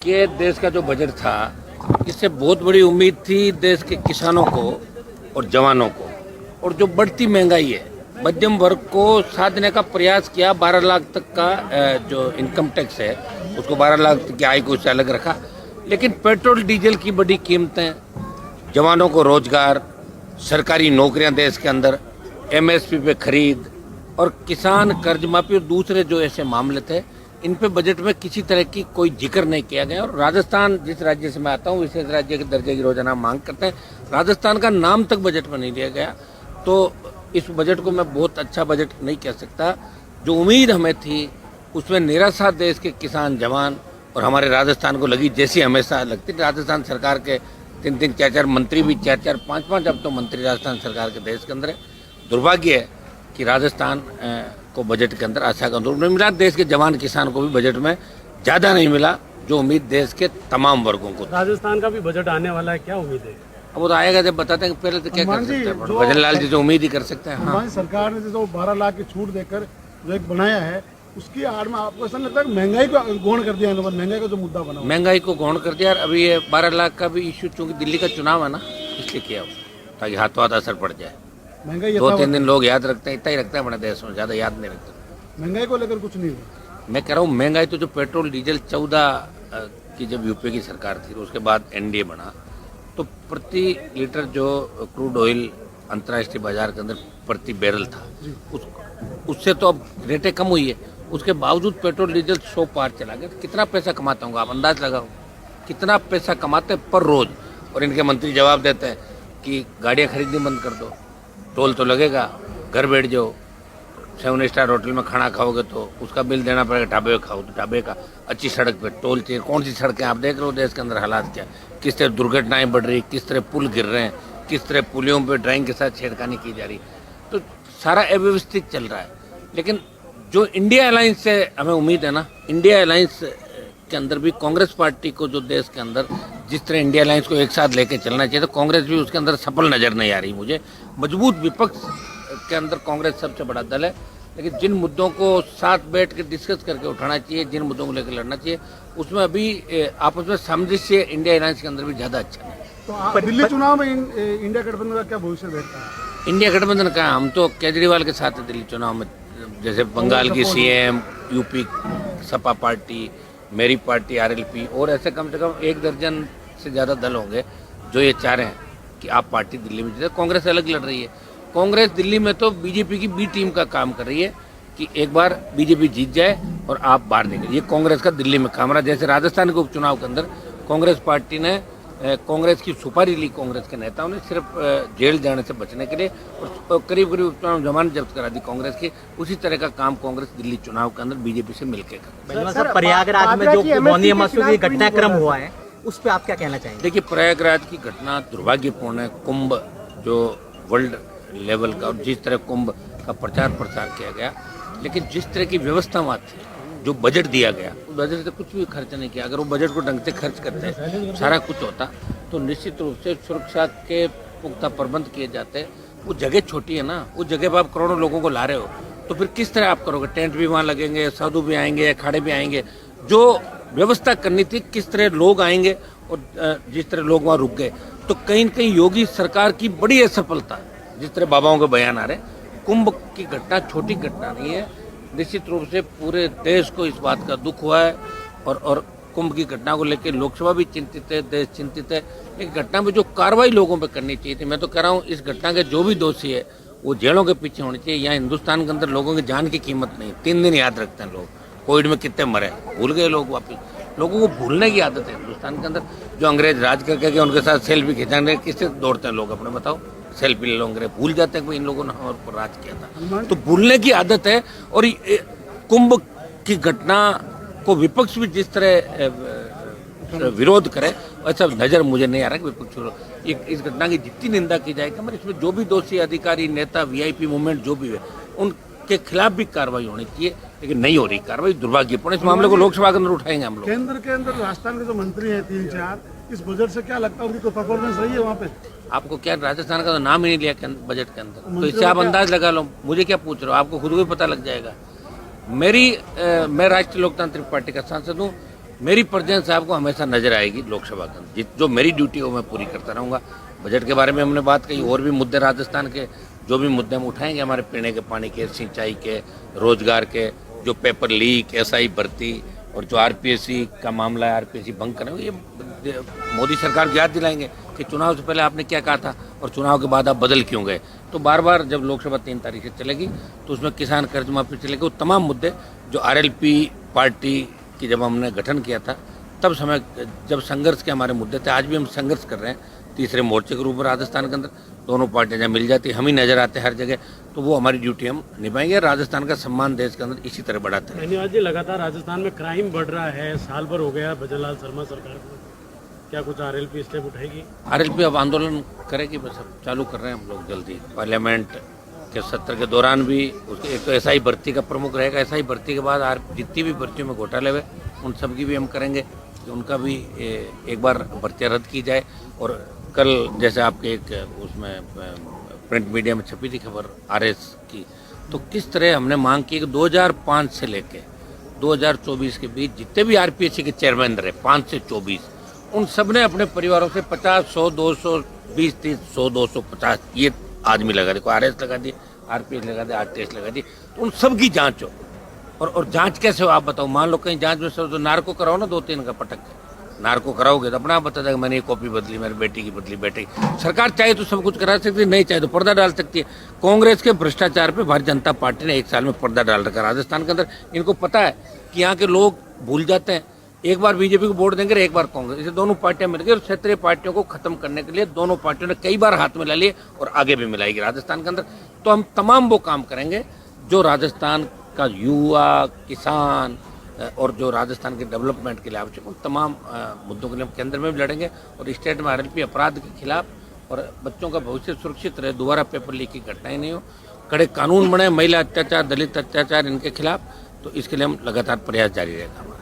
कि देश का जो बजट था, इससे बहुत बड़ी उम्मीद थी देश के किसानों को और जवानों को। और जो बढ़ती महंगाई है, मध्यम वर्ग को साथ देने का प्रयास किया। 12 लाख तक का जो इनकम टैक्स है उसको 12 लाख तक की आय को उससे अलग रखा। लेकिन पेट्रोल डीजल की बड़ी कीमतें, जवानों को रोजगार, सरकारी नौकरियां देश के अंदर, एमएसपी पे खरीद और किसान कर्ज माफी और दूसरे जो ऐसे मामले थे, इन पे बजट में किसी तरह की कोई जिक्र नहीं किया गया। और राजस्थान, जिस राज्य से मैं आता हूँ, विशेष राज्य के दर्जे की रोजाना मांग करते हैं, राजस्थान का नाम तक बजट में नहीं लिया गया। तो इस बजट को मैं बहुत अच्छा बजट नहीं कह सकता। जो उम्मीद हमें थी उसमें निराशा देश के किसान, जवान और हमारे राजस्थान को लगी, जैसी हमेशा लगती। राजस्थान सरकार के 3-3, 4-4 मंत्री भी, 4-4, 5-5 अब तो मंत्री राजस्थान सरकार के देश के अंदर है। दुर्भाग्य है कि राजस्थान को बजट के अंदर आशा का अनुरूप नहीं मिला। देश के जवान किसान को भी बजट में ज़्यादा नहीं मिला जो उम्मीद देश के तमाम वर्गों को। राजस्थान का भी बजट आने वाला है, क्या उम्मीद है? अब वो तो आएगा जब बताते हैं। पहले तो क्या कर सकते हैं, भजन लाल जी जो उम्मीद ही कर सकते हैं। हाँ, सरकार ने जो 12 लाख की छूट देकर जो एक बनाया है, उसकी आड़ में आपको ऐसा लगता है कि महंगाई को गौण कर दिया, महंगाई का जो मुद्दा बना, महंगाई को गौण कर दिया। अभी ये 12 लाख का भी इश्यू, चूंकि दिल्ली का चुनाव है ना, इसलिए किया ताकि हाथों हाथ असर पड़ जाए। महंगाई 2-3 दिन लोग याद रखते हैं, इतना ही रखते हैं अपने देश में, ज़्यादा याद नहीं रखते। महंगाई को लेकर कुछ नहीं हुआ। मैं कह रहा हूँ महंगाई तो जो पेट्रोल डीजल 14 की जब यूपी की सरकार थी, उसके बाद एनडीए बना, तो प्रति लीटर जो क्रूड ऑयल अंतर्राष्ट्रीय बाजार के अंदर प्रति बैरल था, उससे तो अब रेटें कम हुई है। उसके बावजूद पेट्रोल डीजल 100 पार चला गया। तो कितना पैसा कमाता हूँ, आप अंदाज लगाओ कितना पैसा कमाते हैं पर रोज। और इनके मंत्री जवाब देते हैं कि गाड़ियाँ खरीदनी बंद कर दो, टोल तो लगेगा, घर बैठ जाओ, 7 स्टार होटल में खाना खाओगे तो उसका बिल देना पड़ेगा, ढाबे में खाओ तो ढाबे का, अच्छी सड़क पे टोल चाहिए। कौन सी सड़कें आप देख रहे हो देश के अंदर हालात क्या, किस तरह दुर्घटनाएं बढ़ रही, किस तरह पुल गिर रहे हैं, किस तरह पुलियों पे ड्राइंग के साथ छेड़खानी की जा रही। तो सारा अव्यवस्थित चल रहा है। लेकिन जो इंडिया अलायंस से हमें उम्मीद है ना, इंडिया अलायंस के अंदर भी कांग्रेस पार्टी को जो देश के अंदर जिस तरह इंडिया अलायंस को एक साथ लेके चलना चाहिए, तो कांग्रेस भी उसके अंदर सफल नजर नहीं आ रही मुझे। मजबूत विपक्ष के अंदर कांग्रेस सबसे बड़ा दल है, लेकिन जिन मुद्दों को साथ बैठ के डिस्कस करके उठाना चाहिए, जिन मुद्दों को लेकर लड़ना चाहिए, उसमें अभी आपस में सामंजस्य इंडिया अलायंस के अंदर भी ज़्यादा अच्छा नहीं। तो आप दिल्ली चुनाव में इंडिया गठबंधन का क्या भविष्य देखते हैं? इंडिया गठबंधन का हम तो केजरीवाल के साथ है दिल्ली चुनाव में। जैसे बंगाल की सीएम, यूपी सपा पार्टी, मेरी पार्टी आरएलपी, और ऐसे कम से कम 1 दर्जन से ज़्यादा दल होंगे जो ये चाह रहे हैं कि आप पार्टी दिल्ली में जीते। कांग्रेस अलग लड़ रही है। कांग्रेस दिल्ली में तो बीजेपी की बी टीम का काम कर रही है कि एक बार बीजेपी जीत जाए और आप बाहर निकले। ये कांग्रेस का दिल्ली में काम रहा। जैसे राजस्थान के उपचुनाव के अंदर कांग्रेस पार्टी ने कांग्रेस की सुपारी ली, कांग्रेस के नेताओं ने, सिर्फ जेल जाने से बचने के लिए, और करीब करीब उपचुनाव जमानत जब्त करा दी कांग्रेस की। उसी तरह का काम कांग्रेस दिल्ली चुनाव के अंदर बीजेपी से मिलकर कर। प्रयागराज में जो मौनी मसूदी घटनाक्रम हुआ है, उस पर आप क्या कहना चाहेंगे? देखिए, प्रयागराज की घटना दुर्भाग्यपूर्ण है। कुंभ जो वर्ल्ड लेवल का, और जिस तरह कुंभ का प्रचार प्रसार किया गया, लेकिन जिस तरह की व्यवस्था वहाँ थी, जो बजट दिया गया, उस बजट से कुछ भी खर्च नहीं किया। अगर वो बजट को ढंग से खर्च करते, सारा कुछ होता, तो निश्चित रूप से सुरक्षा के पुख्ता प्रबंध किए जाते। वो जगह छोटी है ना, उस जगह पर आप करोड़ों लोगों को ला रहे हो, तो फिर किस तरह आप करोगे? टेंट भी वहाँ लगेंगे, साधु भी आएंगे, अखाड़े भी आएंगे। जो व्यवस्था करनी थी, किस तरह लोग आएंगे, और जिस तरह लोग वहाँ रुक गए, तो कहीं न कहीं योगी सरकार की बड़ी असफलता, जिस तरह बाबाओं के बयान आ रहे। कुंभ की घटना छोटी घटना नहीं है। निश्चित रूप से पूरे देश को इस बात का दुख हुआ है, और कुंभ की घटना को लेकर लोकसभा भी चिंतित है, देश चिंतित है। एक घटना में जो कार्रवाई लोगों पे करनी चाहिए थी, मैं तो कह रहा हूँ इस घटना के जो भी दोषी है वो जेलों के पीछे होने चाहिए। यहाँ हिंदुस्तान के अंदर लोगों की जान की कीमत नहीं। 3 दिन याद रखते हैं लोग, कोविड में कितने मरे, भूल गए लोग वापिस। लोगों को भूलने की आदत है हिंदुस्तान के अंदर। जो अंग्रेज राज करके उनके साथ सेल्फी खिंचाने किससे दौड़ते हैं लोग, अपने बताओ? सेल्फी ले लो, अंग्रेज भूल जाते हैं कि इन लोगों ने हमारे ऊपर राज किया था। तो भूलने की आदत है। और कुंभ की घटना को विपक्ष भी जिस तरह विरोध करे, वैसा नजर मुझे नहीं आ रहा कि विपक्ष इस घटना की जितनी निंदा की जाएगी, मगर इसमें जो भी दोषी अधिकारी, नेता, वीआईपी मूवमेंट जो भी है, उनके खिलाफ भी कार्रवाई होनी चाहिए, लेकिन नहीं हो रही कार्रवाई। दुर्भाग्यपूर्ण। इस मामले को लोकसभा के अंदर उठाएंगे हम लोग। केंद्र के अंदर राजस्थान के जो मंत्री हैं 3-4, इस बजट से क्या लगता है उनकी कोई परफॉर्मेंस रही है वहाँ पे? आपको क्या, राजस्थान का तो नाम ही नहीं लिया बजट के अंदर, तो इससे आप अंदाज लगा लो। मुझे क्या पूछ रहे हो, आपको खुद को भी पता लग जाएगा। मैं राष्ट्रीय लोकतांत्रिक पार्टी का सांसद हूँ। मेरी प्रेजेंस आपको हमेशा नजर आएगी लोकसभा के अंदर। जो मेरी ड्यूटी है वो मैं पूरी करता रहूँगा। बजट के बारे में हमने बात कही, और भी मुद्दे राजस्थान के जो भी मुद्दे हम उठाएंगे, हमारे पीने के पानी के, सिंचाई के, रोजगार के, जो पेपर लीक, एसआई भर्ती और जो आरपीएससी का मामला है, आरपीएससी भंग करें, ये मोदी सरकार को याद दिलाएंगे कि चुनाव से पहले आपने क्या कहा था और चुनाव के बाद आप बदल क्यों गए। तो बार बार जब लोकसभा 3 तारीख से चलेगी तो उसमें किसान कर्ज माफी चलेगी। वो तमाम मुद्दे जो आरएलपी पार्टी की जब हमने गठन किया था तब समय जब संघर्ष के हमारे मुद्दे थे, आज भी हम संघर्ष कर रहे हैं तीसरे मोर्चे के रूप में राजस्थान के अंदर। दोनों पार्टियां जब मिल जाती, हम ही नजर आते हैं हर जगह, तो वो हमारी ड्यूटी हम निभाएंगे। राजस्थान का सम्मान देश के अंदर इसी तरह बढ़ाते हैं। धन्यवाद जी। लगातार राजस्थान में क्राइम बढ़ रहा है, साल भर हो गया भजनलाल शर्मा सरकार को, क्या कुछ आरएलपी स्टेप उठाएगी? आरएलपी अब आंदोलन करेगी, बस अब चालू कर रहे हैं हम लोग जल्दी। पार्लियामेंट के सत्र के दौरान भी उसके एक तो एसआई भर्ती का प्रमुख रहेगा, एसआई भर्ती के बाद जितनी भी भर्तियों में घोटाले हुए उन सब की भी हम करेंगे कि उनका भी एक बार भर्तियाँ रद्द की जाए। और कल जैसे आपके एक उसमें प्रिंट मीडिया में छपी थी खबर आरएस की, तो किस तरह हमने मांग की कि 2005 से लेके 2024 के बीच जितने भी आरपीएससी के चेयरमैन रहे 5 से 24, उन सब ने अपने परिवारों से 50, 100, 200, 20, 30, 100, 250 ये आदमी लगा दिए। आरएस लगा दिए, आरपीएस लगा दिए, आरटीएस लगा दिए। तो उन सब की जांच हो। और जांच कैसे हो आप बताओ? मान लो कहीं जांच में सब तो नार्को कराओ ना, 2-3 का पटक के नार्को कराओगे तो अपना आप बता देगा मैंने ये कॉपी बदली, मेरी बेटी की बदली। बेटी सरकार चाहे तो सब कुछ करा सकती है, नहीं चाहे तो पर्दा डाल सकती है। कांग्रेस के भ्रष्टाचार पे भारतीय जनता पार्टी ने 1 साल में पर्दा डाल रखा राजस्थान के अंदर। इनको पता है कि यहाँ के लोग भूल जाते हैं, एक बार बीजेपी को वोट देंगे, एक बार कांग्रेस, इसे दोनों पार्टियां मिल गई और क्षेत्रीय पार्टियों को खत्म करने के लिए दोनों पार्टियों ने कई बार हाथ मिला लिए और आगे भी मिलाएगी राजस्थान के अंदर। तो हम तमाम वो काम करेंगे जो राजस्थान का युवा, किसान और जो राजस्थान के डेवलपमेंट के लिए आवश्यक उन तमाम मुद्दों के लिए हम केंद्र में भी लड़ेंगे। और स्टेट में आरएलपी अपराध के खिलाफ और बच्चों का भविष्य सुरक्षित रहे, दोबारा पेपर लीक की घटनाएं नहीं हो, कड़े कानून बने महिला अत्याचार, दलित अत्याचार इनके खिलाफ, तो इसके लिए हम लगातार प्रयास जारी रहेगा हमारा।